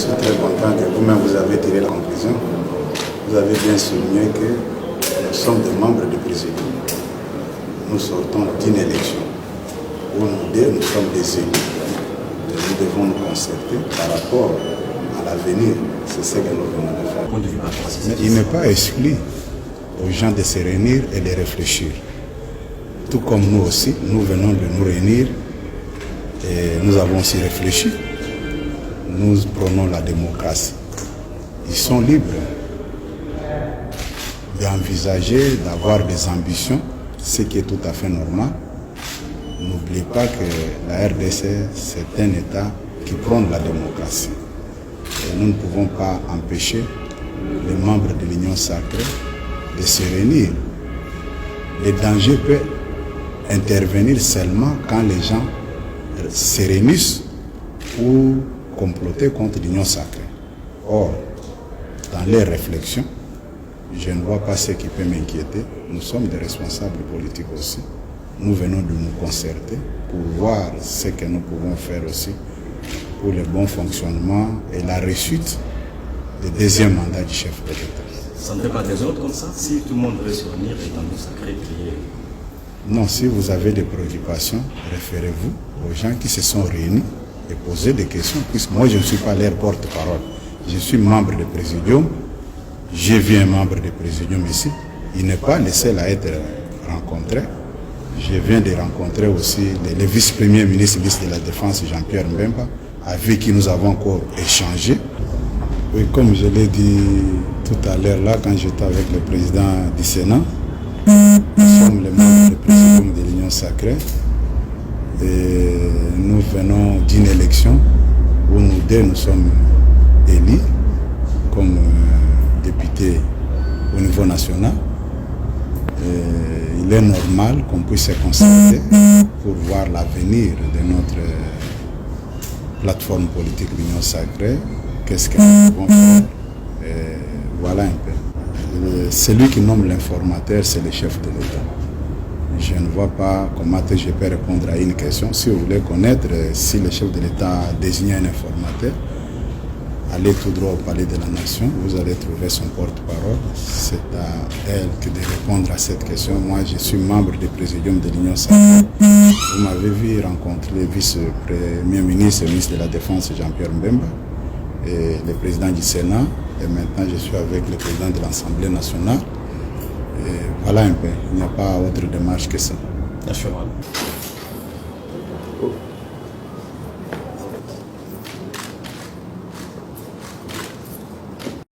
suis très content que vous-même vous avez tiré la conclusion. Vous avez bien souligné que nous sommes des membres du présidium. Nous sortons d'une élection où nous sommes des élus. Nous devons nous concerter par rapport à l'avenir. C'est ce que nous venons de faire. Mais il n'est pas exclu aux gens de se réunir et de réfléchir. Tout comme nous aussi, nous venons de nous réunir et nous avons aussi réfléchi. Nous prenons la démocratie. Ils sont libres d'envisager, d'avoir des ambitions, ce qui est tout à fait normal. N'oubliez pas que la RDC, c'est un État qui prône la démocratie. Et nous ne pouvons pas empêcher les membres de l'Union sacrée de se réunir. Le danger peut intervenir seulement quand les gens se réunissent pour comploter contre l'Union sacrée. Or, dans les réflexions, je ne vois pas ce qui peut m'inquiéter. Nous sommes des responsables politiques aussi. Nous venons de nous concerter pour voir ce que nous pouvons faire aussi pour le bon fonctionnement et la réussite du deuxième mandat du chef de l'État. Ça ne fait pas des autres comme ça? Si tout le monde veut se réunir et dans le sacré prier. Non, si vous avez des préoccupations, référez-vous aux gens qui se sont réunis et posez des questions, puisque moi je ne suis pas leur porte-parole. Je suis membre du présidium, j'ai vu un membre du présidium ici. Il n'est pas le seul à être rencontré. Je viens de rencontrer aussi le vice-premier ministre de la Défense, Jean-Pierre Mbemba, avec qui nous avons encore échangé. Oui, comme je l'ai dit tout à l'heure là, quand j'étais avec le président du Sénat, nous sommes les membres du présidium de l'Union sacrée et nous venons d'une élection où nous deux nous sommes élus comme députés au niveau national. Et il est normal qu'on puisse se concerter pour voir l'avenir de notre plateforme politique l'Union sacrée. Qu'est-ce que nous pouvons faire? Et voilà un peu. Celui qui nomme l'informateur, c'est le chef de l'État. Je ne vois pas comment je peux répondre à une question. Si vous voulez connaître si le chef de l'État a désigné un informateur, allez tout droit au palais de la Nation, vous allez trouver son porte-parole. C'est à elle que de répondre à cette question. Moi, je suis membre du présidium de l'Union sacrée. Vous m'avez vu rencontrer le vice-premier ministre et ministre de la Défense, Jean-Pierre Mbemba, et le président du Sénat. Et maintenant, je suis avec le président de l'Assemblée nationale. Et voilà un peu. Il n'y a pas autre démarche que ça. D'accord.